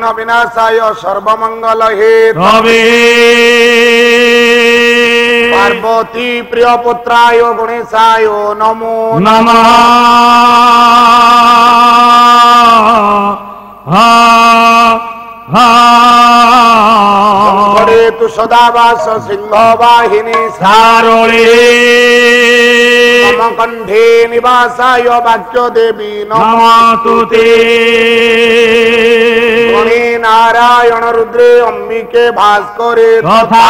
विघ्न विनाशाय सर्वमंगल हेतवे पार्वती प्रिय पुत्राय गणेशाय नमो नमः। तु सदावास सिंहवाहिनी सारोळे मम कंठे निवासाय वाक्य देवी नमस्तु ते। गणे नारायण रुद्रे अंबिके भास्करे तथा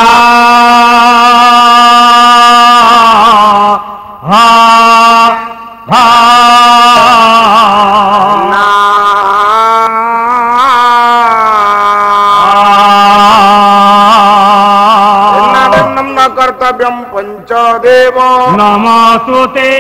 कर्तव्यम पंचदेव नमस्तुते।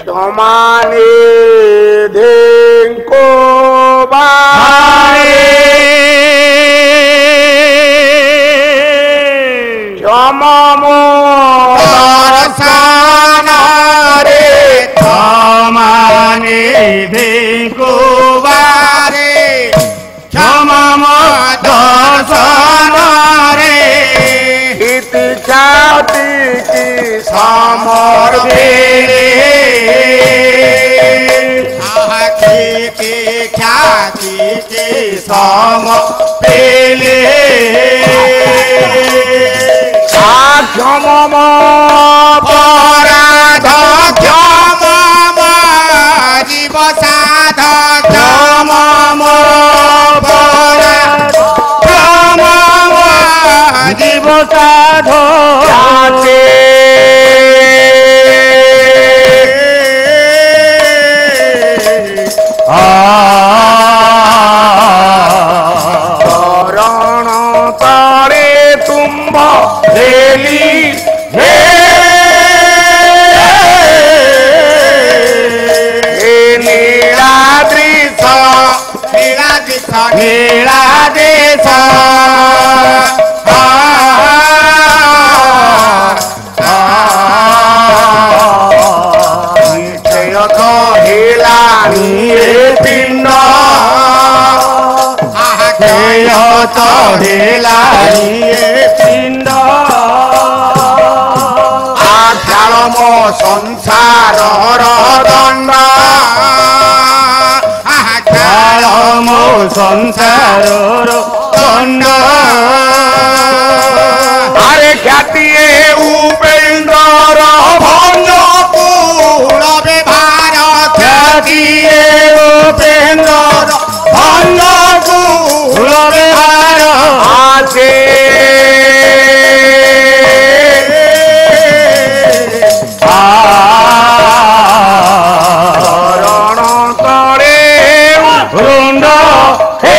क्षमाने को बारे क्षमो रे क्षमाने को बारे क्षमो दर्शन रे इति ख्याति की समर्थे ख्याति के सम पेले क्षम पराध क्षम जीव साध क्षम पराध क्षम जीव साध चरण तारे तुम्भ रेली हे नीलाद्रिश नीलाद्रिश नीलादेश पिंड पिंड आख्याम संसार दंड आख्याम संसार दंड अरे ख्याति उपेन्द्र भंग पूर्ण व्यवहार ख्याति उपेन्द्र भंग पूर्ण व्यवहार आसे रण करे रुंड हे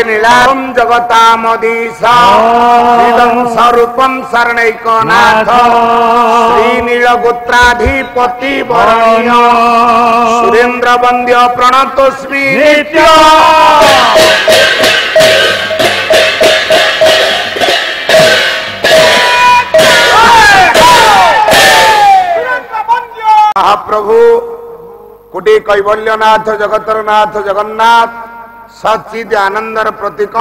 नीलाम जगतामधीशा इदं स्वरूपम शरणैकनाथ श्री नीलगोत्राधिपति वरणीय सुरेंद्र वंद्य प्रणतोस्मि नित्य। महाप्रभु कोटि कैवल्यनाथ जगतरनाथ जगन्नाथ सचिद आनंदर प्रतीक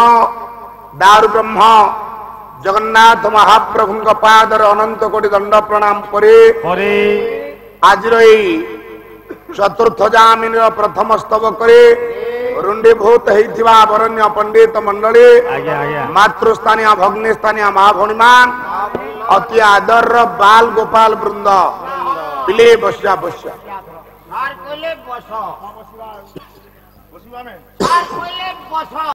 दारु ब्रह्म जगन्नाथ महाप्रभु पादर अनंत कोटि दंड प्रणाम करे आज चतुर्थ जामिन प्रथम स्तव करे रुंडीभूत होइथिबा वरण्य पंडित मंडली मातृस्थानीय भग्नी स्थानीय महाभणी मान अति आदर बाल गोपाल वृंद पिले बस्या बस्या